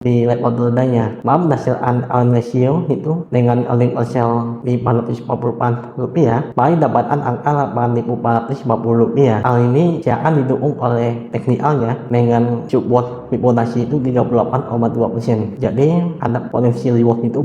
di level terendah. Maaf, hasil ratio itu dengan earning per share di Rp440 maka dapatkan angka Rp8.450. Hal ini akan didukung oleh teknikalnya dengan support Fibonacci itu 38,2%. Jadi ada potensi reward itu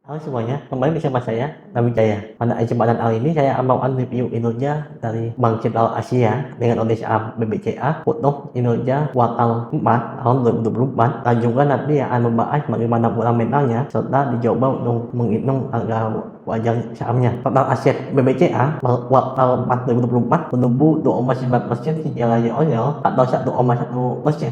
halo semuanya, kembali bersama saya, Nabi Jaya. Pada kesempatan kali ini saya akan melakukan review kinerja dari Bank Sentral Asia dengan kondisi saham BBCA untuk kinerja kuartal 4 tahun 2024 dan juga nanti akan membahas bagaimana fundamentalnya serta dicoba untuk menghitung harga wajar sahamnya. Total aset BBCA kuartal 4 2024 menumbuh 2,9% secara year-on-year atau 1,1%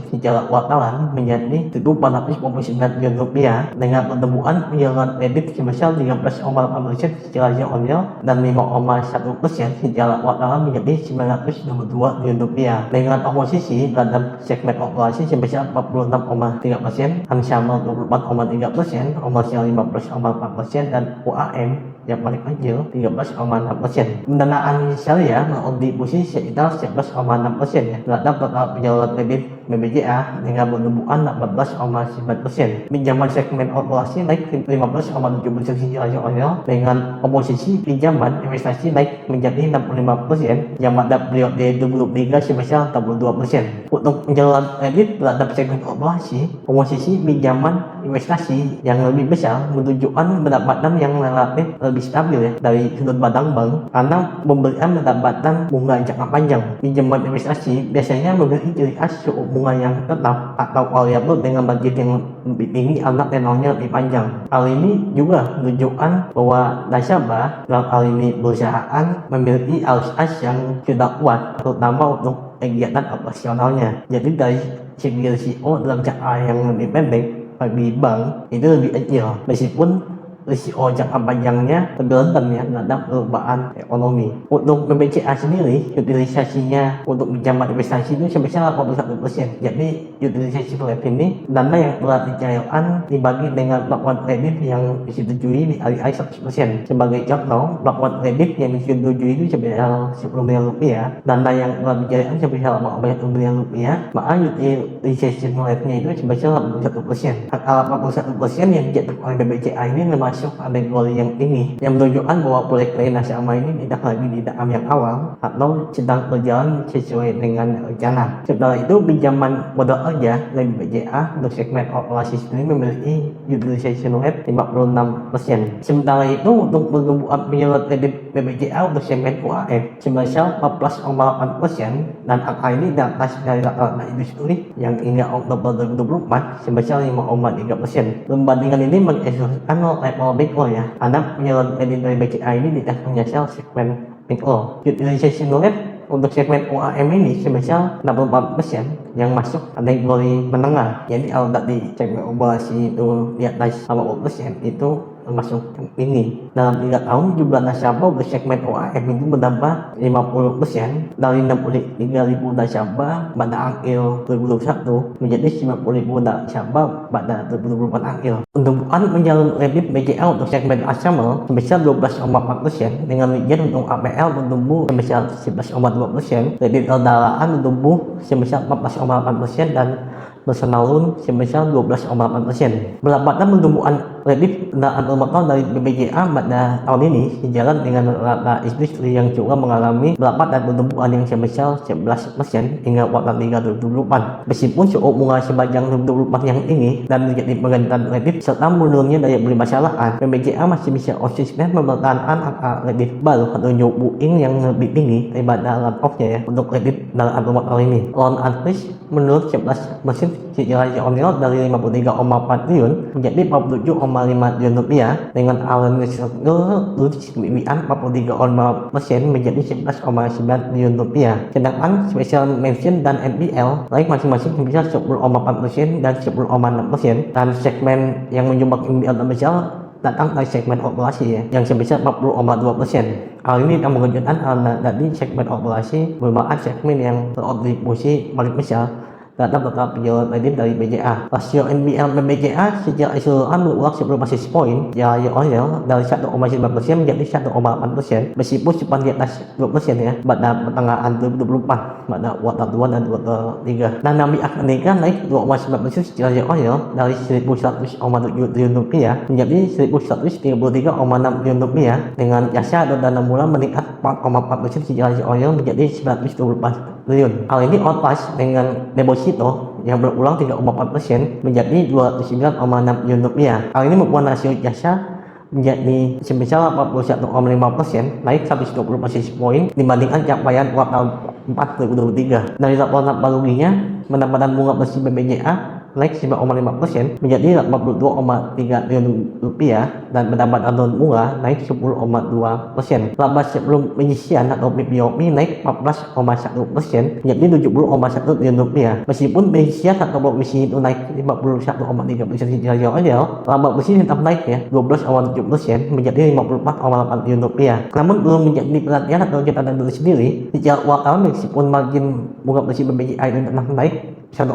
secara kuartalan menjadi Rp1.459 dengan pertumbuhan penjualan kredit sebesar 13,8% secara year-on-year dan 5,1% secara kuartalan menjadi Rp922 dengan komposisi dalam segmen operasi sebesar 46,3%, Ansama 24,3%, komersial 15,4% dan UAM yang paling kecil 13,6%. Pendanaan syariah berkontribusi sekitar 11,6% ya terhadap total penjualan kredit BBCA dengan pertumbuhan 14,9%. Pinjaman segmen operasi naik 15,7% secara year-on-year dengan komposisi pinjaman investasi naik menjadi 65% yang pada periode 2023 sebesar 82%. Untuk penjualan kredit terhadap segmen operasi, komposisi pinjaman investasi yang lebih besar menunjukkan pendapatan yang relatif lebih stabil ya dari sudut pandang bank karena memberikan pendapatan bunga jangka panjang. Pinjaman investasi biasanya memiliki ciri khas suku bunga yang tetap atau variabel dengan budget yang lebih tinggi karena tenornya lebih panjang. Hal ini juga menunjukkan bahwa nasabah dalam hal ini perusahaan memiliki arus kas yang sudah kuat terutama untuk kegiatan operasionalnya. Jadi dari segi risiko dalam jangka yang lebih pendek bagi bank itu lebih kecil meskipun risiko jangka panjangnya rentan ya terhadap perubahan ekonomi. Untuk BBCA sendiri, utilisasinya untuk pinjaman investasi itu sebesar 81%. Jadi utilisasi rate ini dana yang telah dicairkan dibagi dengan pelakuan kredit yang disetujui di RI 100%. Sebagai contoh, pelakuan kredit yang disetujui itu sebesar Rp10 miliar, dana yang telah dicairkan sebesar Rp40 miliar, maka utilisasi rate-nya itu sebesar 81%. Angka 81% yang dijatuhkan oleh BBCA ini masuk kategori yang tinggi yang menunjukkan bahwa proyek nasabah ini tidak lagi di tahap yang awal atau sedang berjalan sesuai dengan rencana. Setelah itu pinjaman modal kerja dari BBCA untuk segmen operasi sendiri memiliki utilization rate 56%. Sementara itu untuk pertumbuhan penjualan kredit BBCA untuk segmen UAM sebesar 14,8% dan angka ini di atas dari rata-rata industri yang hingga Oktober 2024 sebesar 5,3%. Perbandingan ini mengekspresikan level mikro ya, karena penjualan kredit dari BCA ini tidak menyasar segmen mikro. Utilization rate untuk segmen UAM ini sebesar 64% yang masuk kategori menengah. Jadi kalau tadi segmen operasi itu di atas 50% itu termasuk yang tinggi. Dalam 3 tahun jumlah nasabah untuk segmen UAM itu bertambah 50% dari 63.000 nasabah pada akhir 2021 menjadi 90.000 nasabah pada 2024 akhir. Untuk penjualan kredit BCA untuk segmen customer sebesar 12,4% dengan rincian untuk APL bertumbuh sebesar 11,2%, kredit kendaraan bertumbuh sebesar 14,8% dan personal loan sebesar 12,8%. Pendapatan pertumbuhan kredit kendaraan bermotor dari BBCA pada tahun ini sejalan dengan rata industri yang juga mengalami pendapatan pertumbuhan yang sebesar 11% hingga kuartal 3 2024. Meskipun suku bunga sepanjang 2024 yang tinggi dan menjadi pergantian kredit serta menurunnya daya beli masyarakat, BBCA masih bisa konsisten mempertahankan angka kredit baru atau new booking yang lebih tinggi daripada run-off-nya ya untuk kredit kendaraan bermotor ini. Loan at risk menurut 11% secara year-on-year dari 53,4 triliun menjadi 47,5 triliun rupiah dengan allowance kebijakan 43,5% menjadi 11,9 triliun rupiah. Sedangkan special mention dan NPL naik masing-masing sebesar 10,4% dan 10,6%, dan segmen yang menyumbang NPL terbesar datang dari segmen operasi ya, yang sebesar 40,2%. Hal ini yang mengejutkan karena tadi segmen operasi merupakan segmen yang berkontribusi paling besar dalam total penjualan kredit dari BCA. Rasio NPL BCA secara keseluruhan berulang 10 basis point year-on-year dari 1,9% menjadi 1,8%, meskipun sempat di atas 2% ya pada pertengahan 2024 pada kuartal 2 dan kuartal 3. Dan Nami Akademika naik 2,9% secara year-on-year dari 1.100,7 triliun rupiah menjadi 1.133,6 triliun rupiah, dengan jasa atau dana murah meningkat 4,4% secara year-on-year menjadi 924 triliun. Hal ini outpace dengan deposito yang berulang 3,4% menjadi 209,6 triliun rupiah. Hal ini membuat rasio jasa menjadi sebesar 81,5%, naik 120 basis point dibandingkan capaian kuartal 4 2023. Dari laporan laba ruginya, pendapatan bunga bersih BBJA naik 9,5% menjadi 82,3 triliun rupiah, dan pendapatan non bunga naik 10,2%. Laba sebelum penyisian atau PPOP naik 14,1% menjadi 70,1 triliun rupiah. Meskipun penyisian atau provisi itu naik 51,3% secara year-on-year, laba bersih tetap naik ya 12,7% menjadi 54,8 triliun rupiah. Namun belum menjadi perhatian atau catatan diri sendiri, secara kuartal meskipun margin bunga bersih BBJA itu tetap naik 1,4%,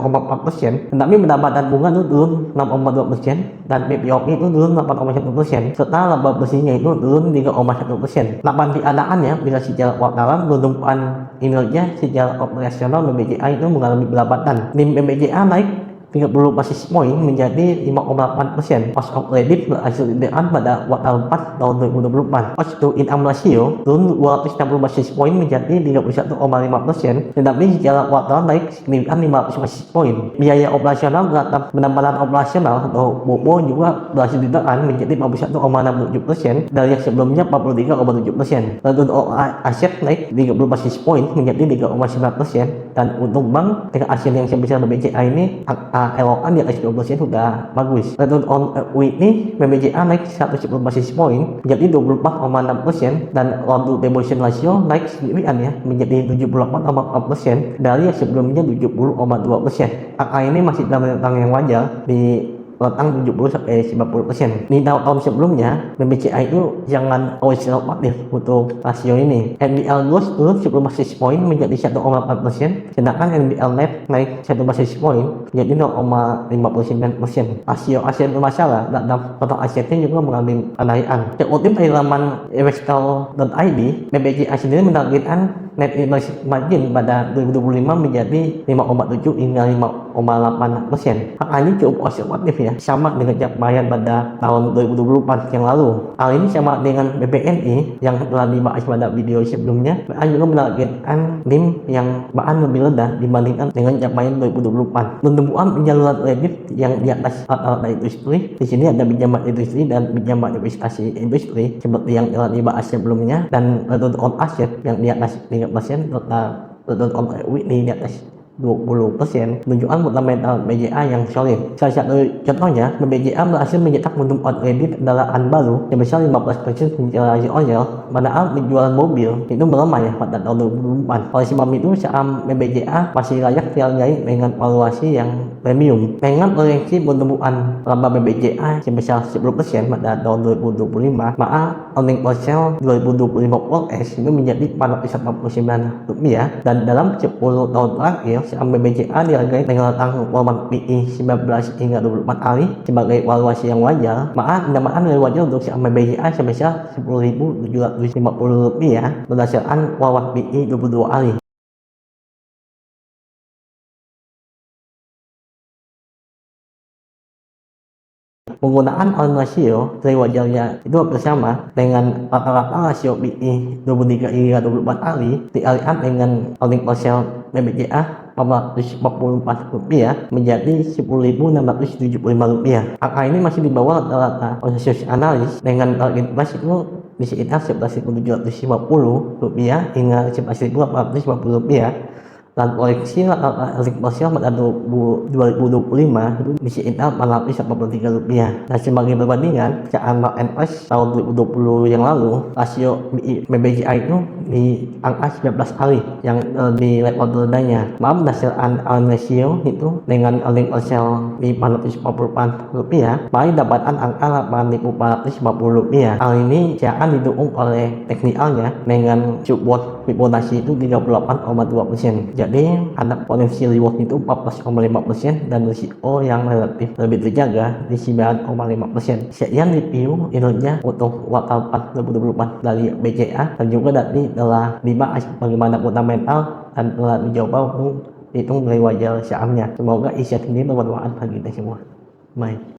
tetapi pendapatan bunga itu turun 6,2% dan PPOP itu turun 8,1%, serta laba bersihnya itu turun 3,1%. Lapan tiadaannya bila secara kuartalan penumpuan kinerja secara operasional BBJA itu mengalami pelambatan. NIM BBJA naik 30 basis point menjadi 5,8%. Cost of credit berhasil ditekan pada kuartal 4 tahun 2024. Cost to income ratio turun 260 basis point menjadi 31,5%, tetapi secara kuartal naik signifikan 500 basis point. Biaya operasional terhadap pendapatan operasional atau BOPO juga berhasil ditekan menjadi 41,67% dari yang sebelumnya 43,7%. Return on aset naik 30 basis point menjadi 3,9%, dan untung bank dengan aset yang sebesar BBCA ini LOA di atas 20% sudah bagus. Return on equity BBJA naik 110 basis point menjadi 24,6%, dan loan to deposit ratio naik signifikan ya menjadi 78,4% dari yang sebelumnya 70,2%. Angka ini masih dalam rentang yang wajar di rentang 70-90%. Di tahun sebelumnya BBCA itu jangan konservatif untuk rasio ini. NPL gross turun 10 basis point menjadi 1,4%, sedangkan NPL net naik 1 basis point menjadi 0,59%. Rasio aset bermasalah dalam total asetnya juga mengalami kenaikan. Dikutip dari laman investor.id, BBCA sendiri menargetkan net interest margin pada 2025 menjadi 5,7 hingga 5,8%. Angka ini cukup konservatif ya, sama dengan capaian pada tahun 2024 yang lalu. Hal ini sama dengan BPNI yang telah dibahas pada video sebelumnya. BPA juga menargetkan NIM yang bahkan lebih rendah dibandingkan dengan capaian 2024. Pertumbuhan penyaluran kredit yang di atas rata-rata industri. Di sini ada pinjaman industri dan pinjaman investasi industri seperti yang telah dibahas sebelumnya, dan return on asset yang di atas 3%, serta return on equity di atas 20%, menunjukkan fundamental BBJA yang solid. Salah satu contohnya, BBJA berhasil mencetak pertumbuhan kredit kendaraan baru sebesar 15% secara year-on-year, padahal penjualan mobil itu melemah ya pada tahun 2024. Oleh sebab itu, saham BBJA masih layak dihargai dengan valuasi yang premium. Dengan proyeksi pertumbuhan laba BBJA sebesar 10% pada tahun 2025, maka earning per share 2025 forecast itu menjadi Rp449, dan dalam 10 tahun terakhir saham BBJA dihargai dengan rentang format PE 19 hingga 24 kali sebagai valuasi yang wajar. Maka pendapatan dari wajar untuk saham BBJA sebesar Rp10.750 berdasarkan format PE 22 kali. Penggunaan earn ratio dari wajarnya itu bersama dengan rata-rata rasio PE 23 hingga 24 kali dialihkan dengan earning per share BBJA Rp444 menjadi Rp10.675. Angka ini masih di bawah rata-rata konsensus analis dengan target price itu di sekitar Rp11.750 hingga Rp11.850, dan proyeksi earning per share pada 2025 itu di sekitar Rp483. Dan sebagai perbandingan, saat market price tahun 2020 yang lalu, rasio BBJA itu di angka 19 kali yang di level terendahnya. Berdasarkan earn ratio itu dengan earning per share di Rp444, maka dapatkan angka Rp8.450. Hal ini akan didukung oleh teknikalnya dengan support Fibonacci itu 38,2%. Jadi ada potensi reward itu 14,5% dan risiko yang relatif lebih terjaga di 9,5%. Sekian review ilmunya untuk kuartal 4 2024 dari BCA, dan juga tadi telah dibahas bagaimana fundamental dan telah dicoba untuk hitung dari wajar sahamnya. Semoga isi ini bermanfaat bagi kita semua. Baik.